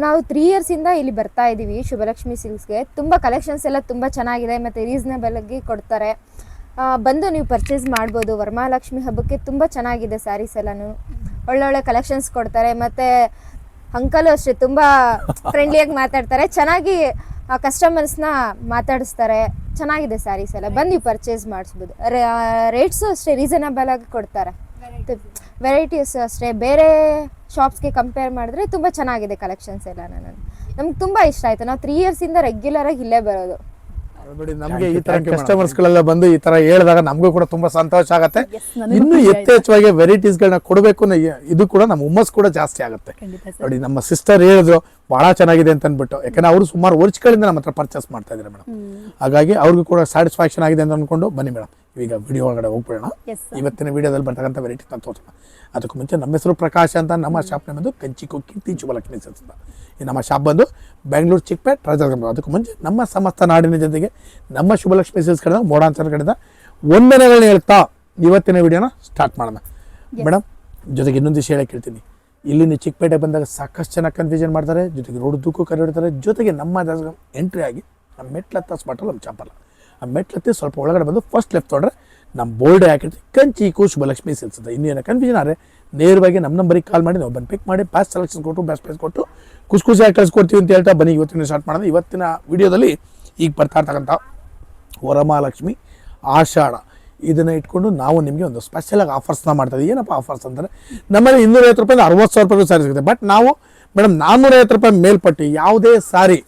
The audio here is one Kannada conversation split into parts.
ನಾವು 3 ಇಯರ್ಸಿಂದ ಇಲ್ಲಿ ಬರ್ತಾ ಇದ್ದೀವಿ ಶುಭಲಕ್ಷ್ಮಿ ಸಿಲ್ಕ್ಸ್ಗೆ. ತುಂಬ ಕಲೆಕ್ಷನ್ಸ್ ಎಲ್ಲ ತುಂಬ ಚೆನ್ನಾಗಿದೆ ಮತ್ತು ರೀಸನೇಬಲಾಗಿ ಕೊಡ್ತಾರೆ. ಬಂದು ನೀವು ಪರ್ಚೇಸ್ ಮಾಡ್ಬೋದು. ವರಮಹಾಲಕ್ಷ್ಮಿ ಹಬ್ಬಕ್ಕೆ ತುಂಬ ಚೆನ್ನಾಗಿದೆ ಸ್ಯಾರೀಸ್ ಎಲ್ಲನೂ, ಒಳ್ಳೊಳ್ಳೆ ಕಲೆಕ್ಷನ್ಸ್ ಕೊಡ್ತಾರೆ. ಮತ್ತು ಅಂಕಲು ಅಷ್ಟೇ ತುಂಬ ಫ್ರೆಂಡ್ಲಿಯಾಗಿ ಮಾತಾಡ್ತಾರೆ, ಚೆನ್ನಾಗಿ ಕಸ್ಟಮರ್ಸ್ನ ಮಾತಾಡಿಸ್ತಾರೆ. ಚೆನ್ನಾಗಿದೆ ಸ್ಯಾರೀಸ್ ಎಲ್ಲ, ಬಂದು ನೀವು ಪರ್ಚೇಸ್ ಮಾಡಿಸ್ಬೋದು. ರೇಟ್ಸು ಅಷ್ಟೇ ರೀಸನಬಲ್ ಆಗಿ ಕೊಡ್ತಾರೆ. ವೆರೈಟೀಸ್ ಅಷ್ಟೇ ಬೇರೆ ಶಾಪ್ಸ್ಗೆ ಕಂಪೇರ್ ಮಾಡಿದ್ರೆ ತುಂಬ ಚೆನ್ನಾಗಿದೆ ಕಲೆಕ್ಷನ್ಸ್ ಎಲ್ಲ. ನಮ್ಗೆ ತುಂಬ ಇಷ್ಟ ಆಯಿತು. ನಾವು 3 ಇಯರ್ಸಿಂದ ರೆಗ್ಯುಲರಾಗಿ ಇಲ್ಲೇ ಬರೋದು. ನೋಡಿ, ನಮಗೆ ಈ ತರ ಕಸ್ಟಮರ್ಸ್ಗಳೆಲ್ಲ ಬಂದು ಈ ತರ ಹೇಳಿದಾಗ ನಮಗೂ ಕೂಡ ತುಂಬಾ ಸಂತೋಷ ಆಗುತ್ತೆ. ಇನ್ನು ಯಥೇಚ್ಛವಾಗಿ ವೆರೈಟೀಸ್ಗಳನ್ನ ಕೊಡಬೇಕು, ಇದು ಕೂಡ ನಮ್ಮ ಹುಮ್ಮಸ್ ಕೂಡ ಜಾಸ್ತಿ ಆಗುತ್ತೆ. ನೋಡಿ, ನಮ್ಮ ಸಿಸ್ಟರ್ ಹೇಳಿದ್ರು ಬಹಳ ಚೆನ್ನಾಗಿದೆ ಅಂತ ಅಂದ್ಬಿಟ್ಟು, ಯಾಕಂದ್ರೆ ಅವರು ಸುಮಾರು ವರ್ಷಗಳಿಂದ ನಮ್ಮ ಹತ್ರ ಪರ್ಚೇಸ್ ಮಾಡ್ತಾ ಇದ್ದಾರೆ ಮೇಡಮ್. ಹಾಗಾಗಿ ಅವ್ರಿಗೂ ಕೂಡ ಸ್ಯಾಟಿಸ್ಫ್ಯಾಕ್ಷನ್ ಆಗಿದೆ ಅಂತ ಅನ್ಕೊಂಡು ಬನ್ನಿ ಮೇಡಮ್, ಈಗ ವಿಡಿಯೋ ಒಳಗಡೆ ಹೋಗ್ಬಿಡೋಣ. ಇವತ್ತಿನ ವಿಡಿಯೋದಲ್ಲಿ ಬರ್ತಕ್ಕಂಥ ವೆರೈಟಿ ನಾನು ತೋರಿಸೋಣ. ಅದಕ್ಕೂ ಮುಂಚೆ ನಮ್ಮ ಹೆಸರು ಪ್ರಕಾಶ್ ಅಂತ. ನಮ್ಮ ಶಾಪ್ ಬಂದು ಕಂಚಿಕೋ ಕೀರ್ತಿ ಶುಭಲಕ್ಷ್ಮಿ ಸಿಲ್ಕ್ಸ್ ಅಂತ. ಈ ನಮ್ಮ ಶಾಪ್ ಬಂದು ಬೆಂಗಳೂರು ಚಿಕ್ಕಪೇಟೆ ರಾಜಾರ್ಗಂಬ. ಅದಕ್ಕೂ ಮುಂಚೆ ನಮ್ಮ ಸಮಸ್ತ ನಾಡಿನ ಜೊತೆಗೆ ನಮ್ಮ ಶುಭಲಕ್ಷ್ಮಿ ಸಿಲ್ಕ್ಸ್ ಕಡೆದ ಮೋಡಾನ್ಸರ್ ಕಡೆದ ವಂದನೆಗಳನ್ನ ಹೇಳ್ತಾ ಇವತ್ತಿನ ವಿಡಿಯೋನ ಸ್ಟಾರ್ಟ್ ಮಾಡೋಣ ಮೇಡಮ್. ಜೊತೆಗೆ ಇನ್ನೊಂದು ವಿಷಯ ಹೇಳಕ್ಕೆ ಹೇಳ್ತೀನಿ, ಇಲ್ಲಿಂದ ಚಿಕ್ಕಪೇಟೆ ಬಂದಾಗ ಸಾಕಷ್ಟು ಜನ ಕನ್ಫ್ಯೂಷನ್ ಮಾಡ್ತಾರೆ, ಜೊತೆಗೆ ರೋಡ್ ದುಕ್ಕು ಕರೆಯಿಡ್ತಾರೆ. ಜೊತೆಗೆ ನಮ್ಮ ಎಂಟ್ರಿ ಆಗಿ ನಮ್ಮ ಮೆಟ್ಲತ್ತ ಸ್ಪಾಟಲ್ಲಿ ನಮ್ಮ ಚಾಪಲ್ಲ, ಆ ಮೆಟ್ಲತ್ತಿ ಸ್ವಲ್ಪ ಒಳಗಡೆ ಬಂದು ಫಸ್ಟ್ ಲೆಫ್ಟ್ ತೊಗೊಂಡ್ರೆ ನಮ್ಮ ಬೋರ್ಡ್ ಹಾಕಿರ್ತೀವಿ ಕಂಚಿಕೋ ಶುಭಲಕ್ಷ್ಮಿ ಸಿಲ್ಕ್ಸ್ ಅಂತ. ಇನ್ನೇನು ಕನ್ಫ್ಯೂಷನ್ ಆದರೆ ನೇರವಾಗಿ ನಮ್ಮ ನಂಬರಿಗೆ ಕಾಲ್ ಮಾಡಿ ನಾವು ಬಂದು ಪಿಕ್ ಮಾಡಿ ಬ್ಯಾಸ್ಟ್ ಸೆಲೆಕ್ಷನ್ ಕೊಟ್ಟು ಬ್ಯಾಸ್ಟ್ ಪ್ರೈಸ್ ಕೊಟ್ಟು ಖುಷಿಯಾಗಿ ಕಳಿಸ್ಕೊಡ್ತೀವಿ ಅಂತ ಹೇಳ್ತಾ ಬನ್ನಿ ಇವತ್ತಿನ ಸ್ಟಾರ್ಟ್ ಮಾಡೋದು. ಇವತ್ತಿನ ವಿಡಿಯೋದಲ್ಲಿ ಈಗ ಬರ್ತಾ ಇರ್ತಕ್ಕಂಥ ವರಮಹಾಲಕ್ಷ್ಮಿ ಆಷಾಢ ಇದನ್ನು ಇಟ್ಕೊಂಡು ನಾವು ನಿಮಗೆ ಒಂದು ಸ್ಪೆಷಲಾಗಿ ಆಫರ್ಸ್ನ ಮಾಡ್ತಾಯಿದ್ದೀವಿ. ಏನಪ್ಪ ಆಫರ್ಸ್ ಅಂದರೆ, ನಮ್ಮಲ್ಲಿ 250 ರೂಪಾಯಿಂದ 60,000 ರೂಪಾಯಿಗೂ ಸಾರಿ ಸಿಗುತ್ತೆ. ಬಟ್ ನಾವು ಮೇಡಮ್ 450 ರೂಪಾಯಿ ಮೇಲ್ಪಟ್ಟು ಯಾವುದೇ ಸಾರಿ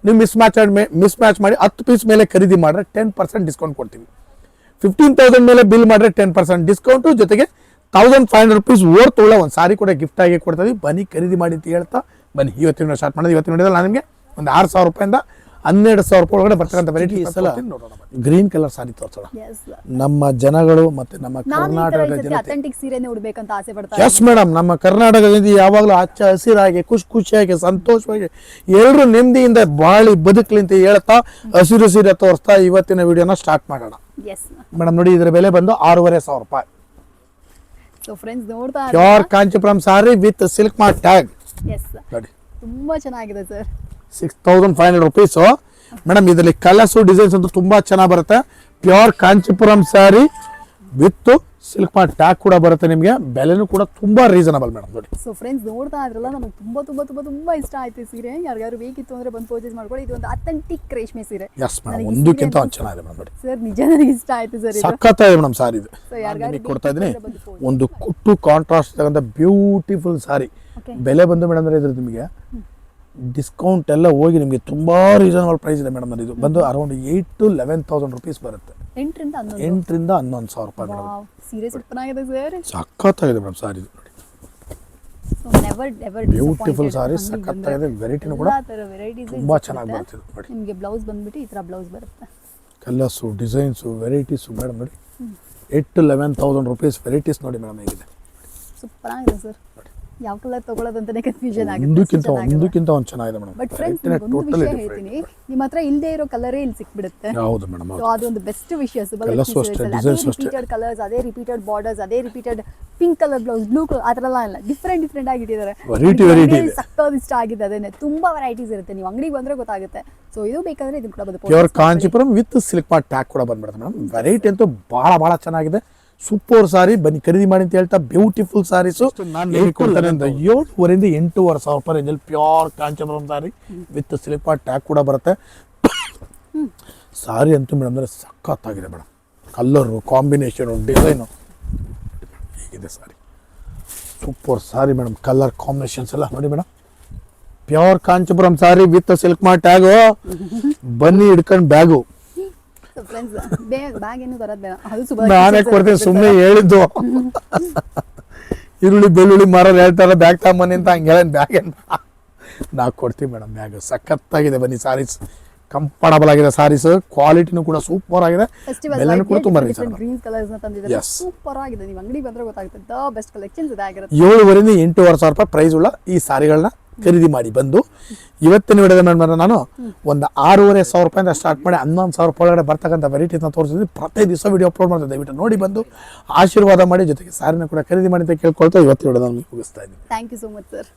ನೀವು ಮಿಸ್ ಮ್ಯಾಚ್ ಮಾಡಿ 10 ಪೀಸ್ ಮೇಲೆ ಖರೀದಿ ಮಾಡಿದ್ರೆ 10% ಡಿಸ್ಕೌಂಟ್ ಕೊಡ್ತೀವಿ. 15,000 ಮೇಲೆ ಬಿಲ್ ಮಾಡಿದ್ರೆ 10% ಡಿಸ್ಕೌಂಟು, ಜೊತೆಗೆ 1,500 ರೂಪೀಸ್ ಓರ್ ತೊಗೊಳ್ಳೋ ಒಂದು ಸಾರಿ ಕೂಡ ಗಿಫ್ಟ್ ಆಗಿ ಕೊಡ್ತಾ ಇದೀವಿ. ಬನ್ನಿ ಖರೀದಿ ಮಾಡಿ ಅಂತ ಹೇಳ್ತಾ ಬನ್ನಿ ಇವತ್ತಿನ ಸ್ಟಾರ್ಟ್ ಮಾಡೋದು. ಇವತ್ತಿನ ವಿಡಿಯೋದಲ್ಲಿ ನಾನು ನಿಮಗೆ ಒಂದು 6,000 ರೂಪಾಯಿಂದ 12,000 ರೂಪಾಯಿ ಒಳಗಡೆ ಬರ್ತಕ್ಕಂಥ ವೆರೈಟಿ ಗ್ರೀನ್ ಕಲರ್ ಸಾರಿ ತೋರಿಸೋಣ. ನಮ್ಮ ಜನಗಳು ಮತ್ತೆ ನಮ್ಮ ಕರ್ನಾಟಕದ ಜನತೆ ಎಸ್ ಮೇಡಮ್, ನಮ್ಮ ಕರ್ನಾಟಕದಿಂದ ಯಾವಾಗಲೂ ಹಚ್ಚ ಹಸಿರಾಗಿ ಖುಷಿಯಾಗಿ ಸಂತೋಷವಾಗಿ ಎಲ್ಲರೂ ನೆಮ್ಮದಿಯಿಂದ ಬಾಳಿ ಬದುಕಲಿ ಅಂತ ಹೇಳ್ತಾ ಹಸಿರು ಸೀರೆ ತೋರಿಸ್ತಾ ಇವತ್ತಿನ ವಿಡಿಯೋನ ಸ್ಟಾರ್ಟ್ ಮಾಡೋಣ ಮೇಡಮ್. ನೋಡಿ, ಇದರ ಬೆಲೆ ಬಂದು 6,500 ರೂಪಾಯಿ. Pure Kanchipuram sari with silk mark tag. ನೋಡಿ, ತುಂಬಾ ಚೆನ್ನಾಗಿದೆ ಸರ್. 6,500 rupees madam. ಇದರಲ್ಲಿ ಕಲರ್ಸು ಡಿಸೈನ್ಸ್ ಅಂತೂ ತುಂಬಾ ಚೆನ್ನಾಗಿ ಬರುತ್ತೆ. Pure Kanchipuram sari with silk mark tag ಕೂಡ ಬರುತ್ತೆ. ನಿಮಗೆ ಬೆಲೆನೂ ಕೂಡ ತುಂಬಾ ರೀಸನಬಲ್ ಮೇಡಮ್. ನೋಡಿ, ಸೊ ಫ್ರೆಂಡ್ಸ್ ನೋಡ್ತಾ ಇದ್ರಲ್ಲ, ನಮಗೆ ತುಂಬಾ ಇಷ್ಟ ಆಯ್ತು ಸೀರೆ. ಯಾರಿಗಾರು ಬೇಕಿತ್ತು ಅಂದ್ರೆ ಬಂದು ಪರ್ಚೇಸ್ ಮಾಡ್ಕೊಳ್ಳಿ. ಇದು ಒಂದು ಅಥೆಂಟಿಕ್ ರೇಷ್ಮೆ ಸೀರೆ. ಎಸ್ ಮೇಡಮ್, ಒಂದಕ್ಕಿಂತ ಒಂದು ಚೆನ್ನಾಗಿದೆ ಮೇಡಮ್. ನೋಡಿ ಸರ್, ನಿಜ ನನಗೆ ಇಷ್ಟ ಆಯ್ತು ಸರ್. ಸಖತ್ತಾಗಿದೆ ಮೇಡಮ್ ಸಾರಿ ಇದು. ನಿಮಗೆ ಕೊಡ್ತಾ ಇದ್ದೀನಿ ಒಂದು ಕುಟ್ಟು ಕಾಂಟ್ರಾಸ್ಟ್ ತಗೊಂಡ ಬ್ಯೂಟಿಫುಲ್ ಸಾರಿ. ಬೆಲೆ ಬಂದು ಮೇಡಮ್ ಅಂದ್ರೆ ಇದ್ರದ್ದು ನಿಮಗೆ ಡಿಸ್ಕೌಂಟ್ ಎಲ್ಲ ಹೋಗಿ ನಿಮಗೆ ತುಂಬಾ ರೀಸನಬಲ್ ಪ್ರೈಸ್ ಇದೆ ಮೇಡಮ್. ಇದು ಬಂದು ಅರೌಂಡ್ 8,000 to 11,000 ರೂಪೀಸ್ ಬರುತ್ತೆ. 8,000 to 11,000 ರೂಪಾಯಿ ಮೇಡಮ್. ಸೀರೆ ಚೆನ್ನಾಗಿದೆ ಸರ್, ಸಖತ್ತಾಗಿದೆ ಮೇಡಮ್ ಸಾರಿ ಇದು. ನೋಡಿ, ಬ್ಯೂಟಿಫುಲ್ ಸಾರಿ, ಸಖತ್ತಾಗಿದೆ. ವೆರೈಟಿನೂ ಕೂಡ ತುಂಬಾ ಚೆನ್ನಾಗಿ ಬರುತ್ತೆ. ನೋಡಿ, ನಿಮಗೆ ಬ್ಲೌಸ್ ಬಂದ್ಬಿಟ್ಟು ಈ ತರ ಬ್ಲೌಸ್ ಬರುತ್ತೆ. Colours designs varieties madam. ನೋಡಿ, 8,000 to 11,000 ರೂಪೀಸ್ ವೆರೈಟೀಸ್ ನೋಡಿ ಮೇಡಮ್ ಹೇಗಿದೆ. ಸೂಪರ್ ಆಗಿದೆ ಸರ್. ಯಾವ ಕಲರ್ ತಗೊಳ್ಳೋದಂತಾನೆ ಕನ್ಫ್ಯೂಷನ್ ಆಗುತ್ತೆ. ಒಂದಕ್ಕಿಂತ ಒಂದು ಚೆನ್ನಾಗಿದೆ ಮೇಡಮ್. ಬಟ್ ಫ್ರೆಂಡ್ಸ್, ಒಂದು ವಿಷಯ ಹೇಳ್ತೀನಿ, ನಿಮ್ಮ ಹತ್ರ ಇಲ್ಲದೆ ಇರೋ ಕಲರೇ ಇಲ್ಲಿ ಸಿಕ್ಬಿಡುತ್ತೆ. ಹೌದು ಮೇಡಮ್, ಸೊ ಅದೊಂದು ಬೆಸ್ಟ್ ವಿಷಯ. ರಿಪೀಟೆಡ್ ಕಲರ್ಸ್, ಅದೇ ರಿಪೀಟೆಡ್ ಬಾರ್ಡರ್ಸ್, ಅದೇ repeated pink colour blouse, blue colour, ಆ ಥರ ಎಲ್ಲ ಡಿಫ್ರೆಂಟ್ ಆಗಿಟ್ಟಿದ್ದಾರೆ. ಸಕ್ಕತ್ತಾಗಿ ಇಷ್ಟ ಆಗಿದೆ. ಅದೇನೆ ತುಂಬಾ ವೆರೈಟೀಸ್ ಇರುತ್ತೆ. ನೀವು ಅಂಗಡಿಗೆ ಬಂದ್ರೆ ಗೊತ್ತಾಗುತ್ತೆ. ಸೊ ಇದು ಬೇಕಾದ್ರೆ ಇದನ್ನ ಕೂಡ ಬಂದು pure Kanchipuram with silk mark tag ಕೂಡ ಬಂದ್ಬಿಡುತ್ತೆ ಮೇಡಮ್. ವೆರೈಟಿ ಅಂತೂ ಬಹಳ ಚೆನ್ನಾಗಿದೆ. ಸೂಪರ್ ಸಾರಿ, ಬನ್ನಿ ಖರೀದಿ ಮಾಡಿ ಅಂತ ಹೇಳ್ತಾ ಬ್ಯೂಟಿಫುಲ್ ಸಾರೀಸು ನಾನು 7,500 ಇಂದ 8,500 ರೂಪಾಯಿ ರೇಂಜಲ್ಲಿ pure Kanchipuram sari with silk mark tag ಕೂಡ ಬರುತ್ತೆ. ಸಾರಿ ಅಂತೂ ಮೇಡಮ್ ಅಂದರೆ ಸಖತ್ತಾಗಿದೆ ಮೇಡಮ್. ಕಲ್ಲರು ಕಾಂಬಿನೇಷನು ಡಿಸೈನು ಹೇಗಿದೆ sari, super sari madam. Colour combinations ಎಲ್ಲ ನೋಡಿ madam. Pure Kanchipuram sari with silk mark tag. ಬನ್ನಿ ಹಿಡ್ಕೊಂಡು ಬ್ಯಾಗು. ನಾನೇ ಕೊಡ್ತೀನಿ, ಸುಮ್ಮನೆ ಹೇಳಿದ್ದು. ಈರುಳ್ಳಿ ಬೆಳ್ಳುಳ್ಳಿ ಮಾರೋರು ಹೇಳ್ತಾರೆ ಬ್ಯಾಗ್ ತಗೊಂಬನ್ನಿ ಅಂತ, ಹಂಗೆ ಬ್ಯಾಗ್ ನಾವು ಕೊಡ್ತೀವಿ ಮೇಡಮ್. ಬ್ಯಾಗ್ ಸಖತ್ತಾಗಿದೆ. ಬನ್ನಿ, ಸಾರೀಸ್ ಕಂಫರ್ಟಬಲ್ ಆಗಿದೆ. ಸಾರೀಸ್ ಕ್ವಾಲಿಟಿನೂ ಕೂಡ ಸೂಪರ್ ಆಗಿದೆ. ಬೆಲೆನೂ ಕೂಡ ತುಂಬಾ ಸೂಪರ್ ಆಗಿದೆ. ನೀವು ಅಂಗಡಿ ಬಂದ್ರೆ ಗೊತ್ತಾಗುತ್ತೆ. ಬೆಸ್ಟ್ ಕಲೆಕ್ಷನ್ಸ್ ಇದಾಗಿರುತ್ತೆ. 7,500 to 8,500 ರೂಪಾಯಿ ಪ್ರೈಸ್ ಉಳ್ಳ ಈ ಸಾರಿಗಳನ್ನ ಖರೀದಿ ಮಾಡಿ ಬಂದು ಇವತ್ತಿನ ವಿಡಿಯೋದ ಮೇಲೆ ನಾನು ಒಂದು 6,500 ರೂಪಾಯಿಂದ ಸ್ಟಾರ್ಟ್ ಮಾಡಿ 11,000 ರೂಪಾಯಿ ಒಳಗಡೆ ಬರ್ತಕ್ಕಂಥ ವೆರೈಟಿನ ತೋರಿಸಿದ್ವಿ. ಪ್ರತಿ ದಿವಸ ವಿಡಿಯೋ ಅಪ್ಲೋಡ್ ಮಾಡ್ತಾ ದಯವಿಟ್ಟು ನೋಡಿ ಬಂದು ಆಶೀರ್ವಾದ ಮಾಡಿ, ಜೊತೆಗೆ ಸಾರಿನ ಕೂಡ ಖರೀದಿ ಮಾಡಿ ಅಂತ ಕೇಳ್ಕೊಳ್ತಾ ಇವತ್ತಿನ ವಿಡಿಯೋನ ಮುಗಿಸ್ತಾ ಇದ್ದೀನಿ. Thank you so much sir.